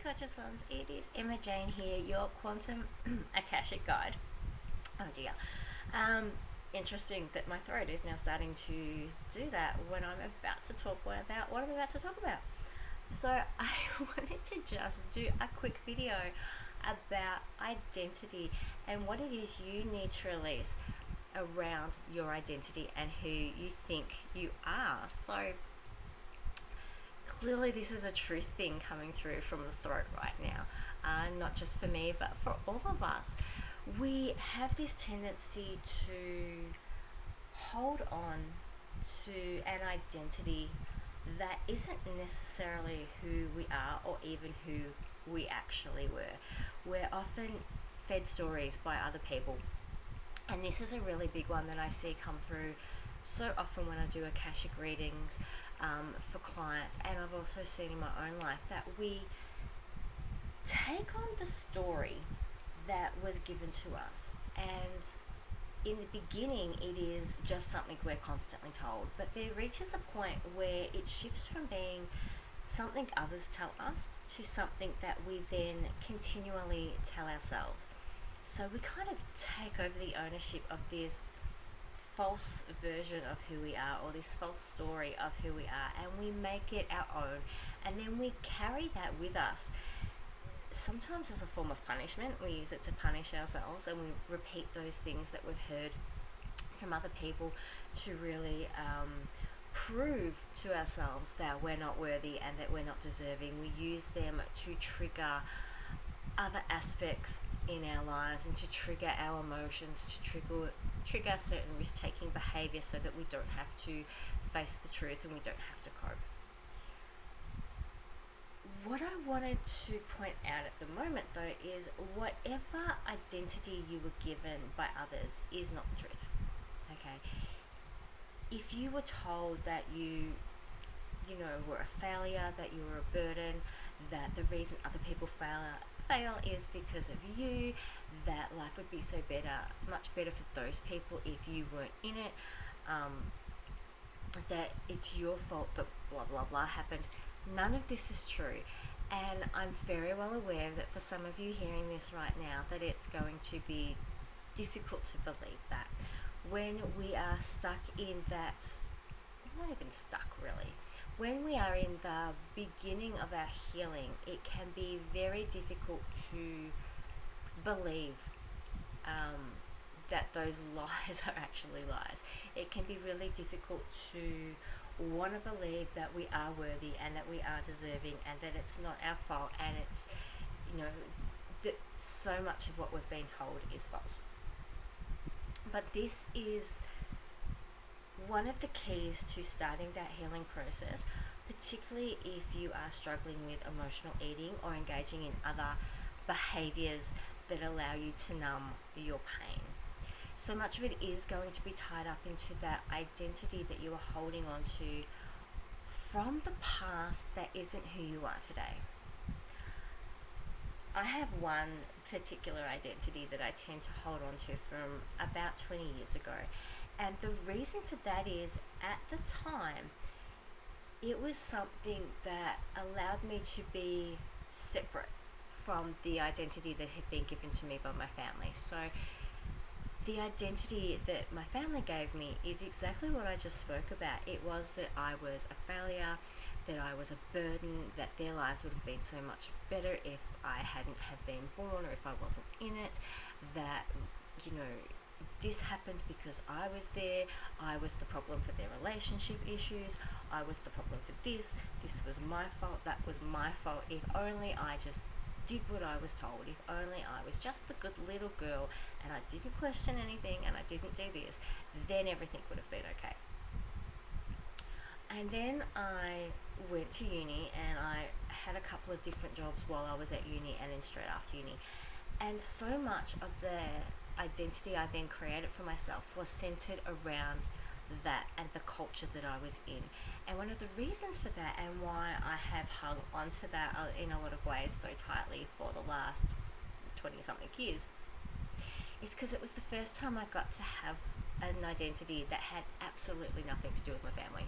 Conscious Ones, it is Emma Jane here, your Quantum Akashic Guide. Oh dear. Interesting that my throat is now starting to do that when I'm about to talk about what I'm about to talk about. So I wanted to just do a quick video about identity and what it is you need to release around your identity and who you think you are. So clearly this is a truth thing coming through from the throat right now, not just for me but for all of us. We have this tendency to hold on to an identity that isn't necessarily who we are or even who we actually were. We're often fed stories by other people, and this is a really big one that I see come through so often when I do Akashic readings for clients, and I've also seen in my own life that we take on the story that was given to us, and in the beginning it is just something we're constantly told, but there reaches a point where it shifts from being something others tell us to something that we then continually tell ourselves. So we kind of take over the ownership of this false version of who we are, or this false story of who we are, and we make it our own, and then we carry that with us. Sometimes as a form of punishment, we use it to punish ourselves, and we repeat those things that we've heard from other people to really prove to ourselves that we're not worthy and that we're not deserving. We use them to trigger other aspects in our lives and to trigger our emotions, to trigger certain risk-taking behaviour so that we don't have to face the truth and we don't have to cope. What I wanted to point out at the moment though is whatever identity you were given by others is not the truth. Okay? If you were told that you were a failure, that you were a burden, that the reason other people fail is because of you, that life would be so much better for those people if you weren't in it, that it's your fault that blah blah blah happened. None of this is true, and I'm very well aware that for some of you hearing this right now that it's going to be difficult to believe that. When we are stuck in that, not even stuck really, when we are in the beginning of our healing, it can be very difficult to believe that those lies are actually lies. It can be really difficult to want to believe that we are worthy and that we are deserving and that it's not our fault, and it's, that so much of what we've been told is false. But this is one of the keys to starting that healing process, particularly if you are struggling with emotional eating or engaging in other behaviours that allow you to numb your pain. So much of it is going to be tied up into that identity that you are holding on to from the past that isn't who you are today. I have one particular identity that I tend to hold on to from about 20 years ago. And the reason for that is, at the time, it was something that allowed me to be separate from the identity that had been given to me by my family. So the identity that my family gave me is exactly what I just spoke about. It was that I was a failure, that I was a burden, that their lives would have been so much better if I hadn't have been born or if I wasn't in it, that, this happened because I was there, I was the problem for their relationship issues, I was the problem for this was my fault, that was my fault, if only I just did what I was told, if only I was just the good little girl and I didn't question anything and I didn't do this, then everything would have been okay. And then I went to uni and I had a couple of different jobs while I was at uni and then straight after uni. And so much of the identity I then created for myself was centered around that and the culture that I was in. And one of the reasons for that, and why I have hung onto that in a lot of ways so tightly for the last 20 something years, is because it was the first time I got to have an identity that had absolutely nothing to do with my family.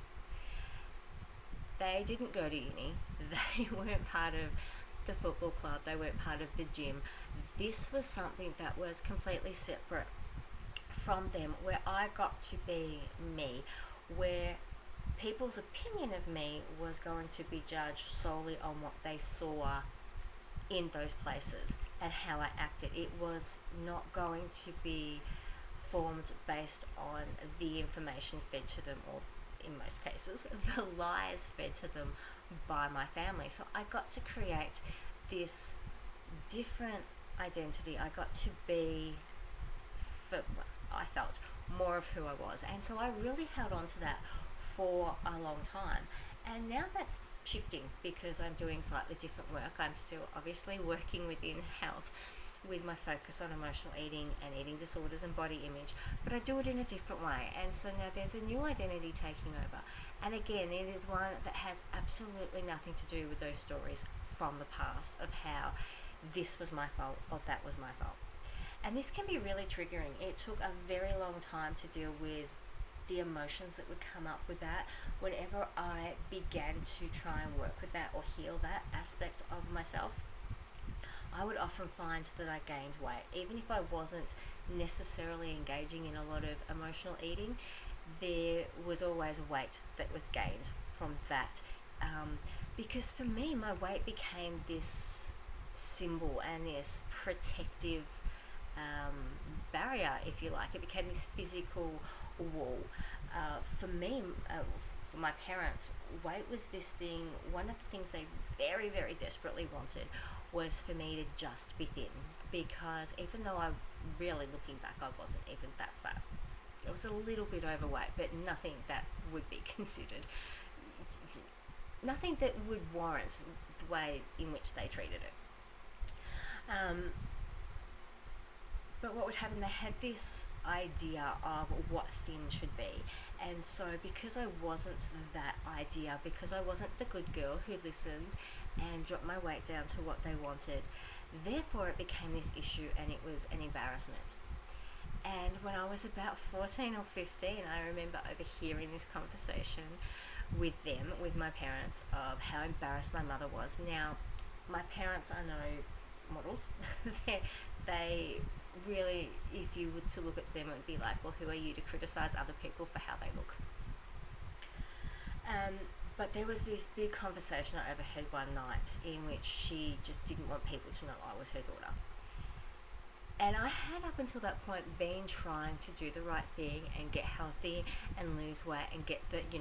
They didn't go to uni, they weren't part of the football club, they weren't part of the gym. This was something that was completely separate from them, where I got to be me, where people's opinion of me was going to be judged solely on what they saw in those places and how I acted. It was not going to be formed based on the information fed to them, or in most cases, the lies fed to them by my family. So I got to create this different identity. I got to be, I felt, more of who I was. And so I really held on to that for a long time. And now that's shifting because I'm doing slightly different work. I'm still obviously working within health with my focus on emotional eating and eating disorders and body image, but I do it in a different way. And so now there's a new identity taking over. And again, it is one that has absolutely nothing to do with those stories from the past of how this was my fault or that was my fault. And this can be really triggering. It took a very long time to deal with the emotions that would come up with that whenever I began to try and work with that or heal that aspect of myself. I would often find that I gained weight. Even if I wasn't necessarily engaging in a lot of emotional eating, there was always weight that was gained from that. Because for me, my weight became this symbol and this protective barrier, if you like. It became this physical wall. For me, for my parents, weight was this thing. One of the things they very, very desperately wanted was for me to just be thin, because even though I really, looking back, I wasn't even that fat. I was a little bit overweight, but nothing that would be considered, nothing that would warrant the way in which they treated it. But what would happen, they had this idea of what thin should be. And so because I wasn't that idea, because I wasn't the good girl who listened and dropped my weight down to what they wanted, therefore it became this issue and it was an embarrassment. And when I was about 14 or 15, I remember overhearing this conversation with them, with my parents, of how embarrassed my mother was. Now, my parents are no models. they really, if you were to look at them, it would be like, well, who are you to criticize other people for how they look? But there was this big conversation I overheard one night in which she just didn't want people to know I was her daughter. And I had, up until that point, been trying to do the right thing and get healthy and lose weight and get the, the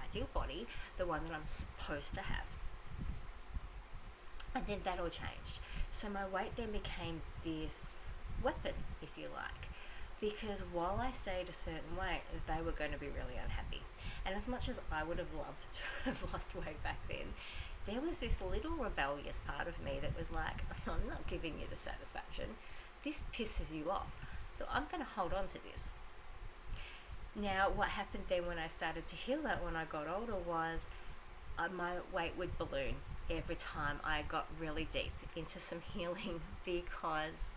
ideal body, the one that I'm supposed to have. And then that all changed. So my weight then became this weapon, if you like, because while I stayed a certain weight, they were going to be really unhappy. And as much as I would have loved to have lost weight back then, there was this little rebellious part of me that was like, I'm not giving you the satisfaction. This pisses you off, so I'm going to hold on to this. Now, what happened then when I started to heal that when I got older was my weight would balloon every time I got really deep into some healing, because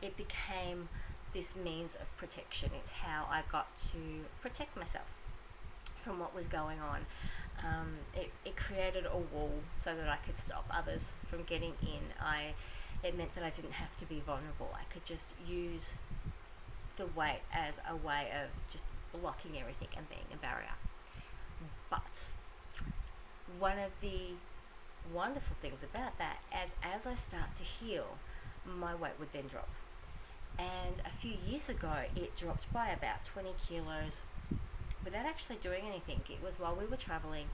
it became this means of protection. It's how I got to protect myself from what was going on. It created a wall so that I could stop others from getting in. It meant that I didn't have to be vulnerable. I could just use the weight as a way of just blocking everything and being a barrier. But one of the wonderful things about that, as I start to heal, my weight would then drop. And a few years ago, it dropped by about 20 kilos without actually doing anything. It was while we were traveling,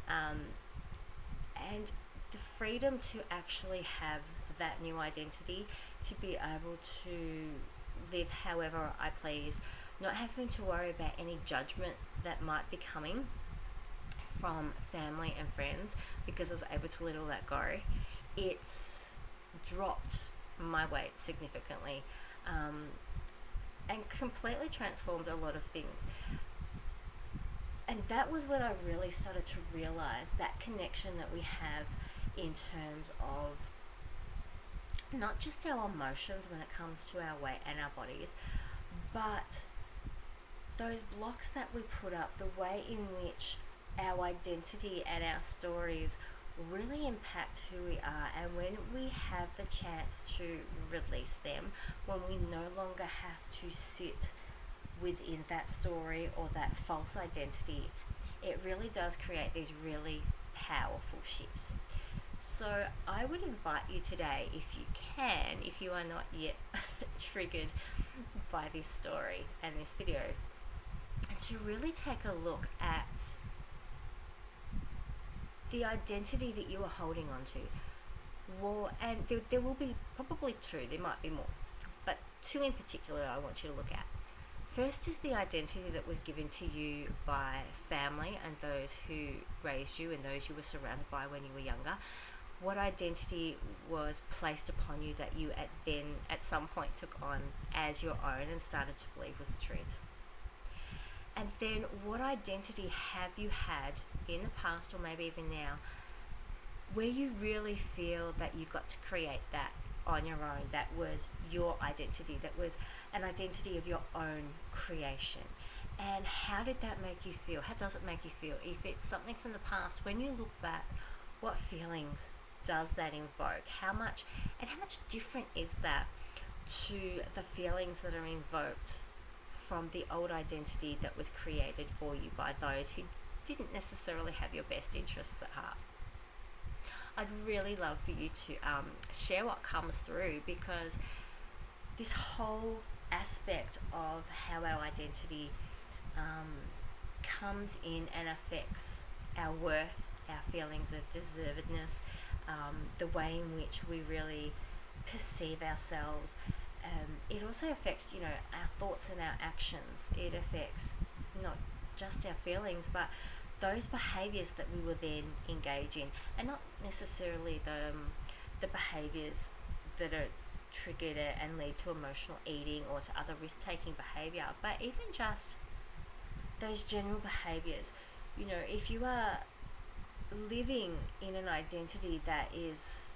and the freedom to actually have that new identity, to be able to live however I please, not having to worry about any judgment that might be coming from family and friends, because I was able to let all that go. It's dropped my weight significantly, and completely transformed a lot of things. And that was when I really started to realize that connection that we have in terms of not just our emotions when it comes to our weight and our bodies, but those blocks that we put up, the way in which our identity and our stories really impact who we are, and when we have the chance to release them, when we no longer have to sit within that story or that false identity, it really does create these really powerful shifts. So I would invite you today, if you can, if you are not yet triggered by this story and this video, to really take a look at the identity that you are holding on to. Well, and there will be probably two, there might be more, but two in particular I want you to look at. First is the identity that was given to you by family and those who raised you and those you were surrounded by when you were younger. What identity was placed upon you that you at some point took on as your own and started to believe was the truth? And then what identity have you had in the past, or maybe even now, where you really feel that you got to create that on your own, that was your identity, that was an identity of your own creation? And how did that make you feel? How does it make you feel? If it's something from the past, when you look back, what feelings does that invoke? How much different is that to the feelings that are invoked from the old identity that was created for you by those who didn't necessarily have your best interests at heart? I'd really love for you to share what comes through, because this whole aspect of how our identity comes in and affects our worth, our feelings of deservedness, the way in which we really perceive ourselves. It also affects, our thoughts and our actions. It affects not just our feelings, but those behaviours that we will then engage in, and not necessarily the behaviours that are triggered and lead to emotional eating or to other risk-taking behaviour, but even just those general behaviours. If you are living in an identity that is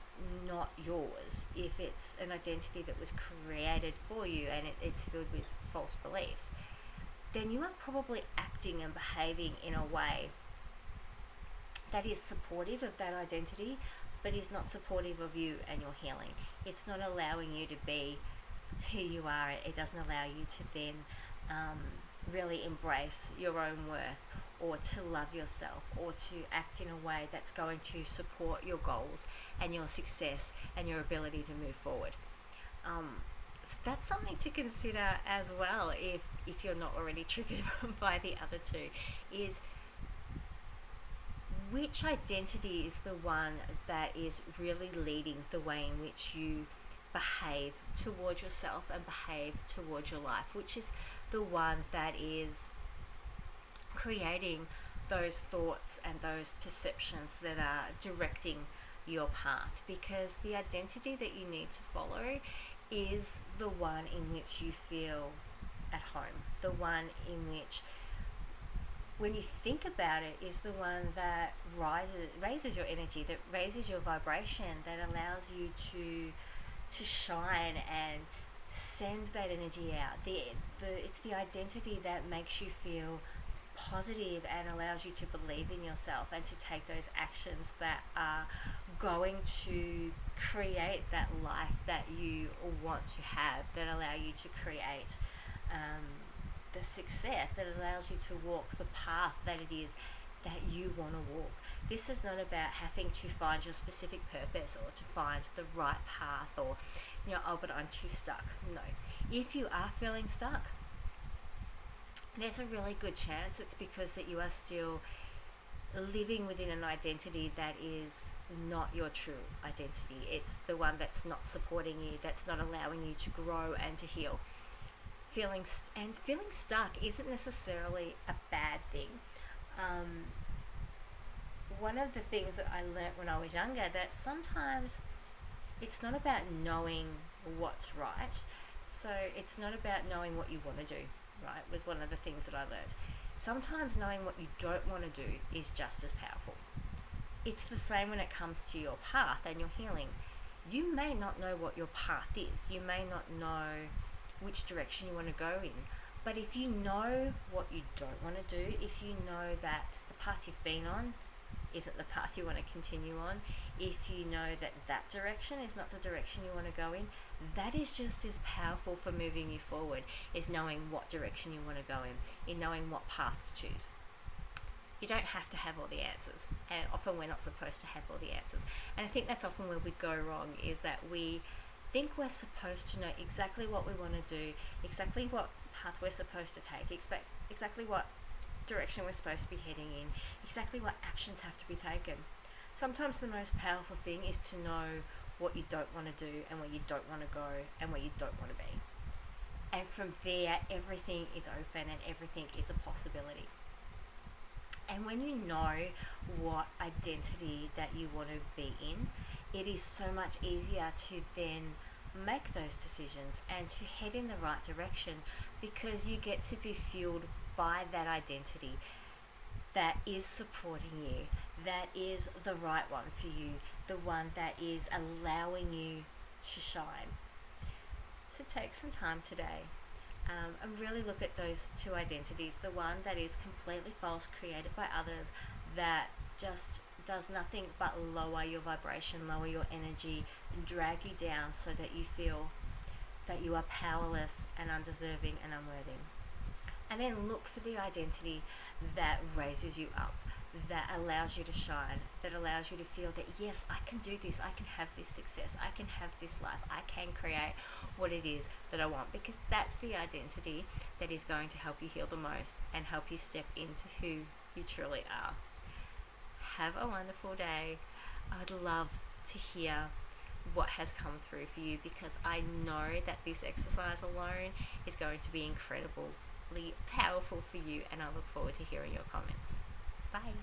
not yours, if it's an identity that was created for you and it's filled with false beliefs, then you are probably acting and behaving in a way that is supportive of that identity, but is not supportive of you and your healing. It's not allowing you to be who you are. It doesn't allow you to then really embrace your own worth, or to love yourself, or to act in a way that's going to support your goals and your success and your ability to move forward. So that's something to consider as well, if you're not already triggered by the other two, is which identity is the one that is really leading the way in which you behave towards yourself and behave towards your life, which is the one that is creating those thoughts and those perceptions that are directing your path. Because the identity that you need to follow is the one in which you feel at home, the one in which, when you think about it, is the one that raises your energy, that raises your vibration, that allows you to shine and send that energy out. It's the identity that makes you feel positive and allows you to believe in yourself and to take those actions that are going to create that life that you want to have, that allow you to create the success, that allows you to walk the path that it is that you want to walk. This is not about having to find your specific purpose or to find the right path, or but I'm too stuck. No. If you are feeling stuck, there's a really good chance it's because that you are still living within an identity that is not your true identity. It's the one that's not supporting you, that's not allowing you to grow and to heal. Feeling stuck isn't necessarily a bad thing. One of the things that I learnt when I was younger, that sometimes it's not about knowing what's right. So it's not about knowing what you want to do, right? Was one of the things that I learned. Sometimes knowing what you don't want to do is just as powerful. It's the same when it comes to your path and your healing. You may not know what your path is. You may not know which direction you want to go in. But if you know what you don't want to do, if you know that the path you've been on isn't the path you want to continue on, if you know that that direction is not the direction you want to go in, that is just as powerful for moving you forward, is knowing what direction you want to go in knowing what path to choose. You don't have to have all the answers, and often we're not supposed to have all the answers. And I think that's often where we go wrong, is that we think we're supposed to know exactly what we want to do, exactly what path we're supposed to take, exactly what direction we're supposed to be heading in, exactly what actions have to be taken. Sometimes the most powerful thing is to know what you don't want to do and where you don't want to go and where you don't want to be. And from there, everything is open and everything is a possibility. And when you know what identity that you want to be in, it is so much easier to then make those decisions and to head in the right direction, because you get to be fueled by that identity that is supporting you, that is the right one for you, the one that is allowing you to shine. So take some time today and really look at those two identities. The one that is completely false, created by others, that just does nothing but lower your vibration, lower your energy, and drag you down so that you feel that you are powerless and undeserving and unworthy. And then look for the identity that raises you up, that allows you to shine, that allows you to feel that, yes, I can do this, I can have this success, I can have this life, I can create what it is that I want, because that's the identity that is going to help you heal the most and help you step into who you truly are. Have a wonderful day. I would love to hear what has come through for you, because I know that this exercise alone is going to be incredibly powerful for you, and I look forward to hearing your comments. Bye.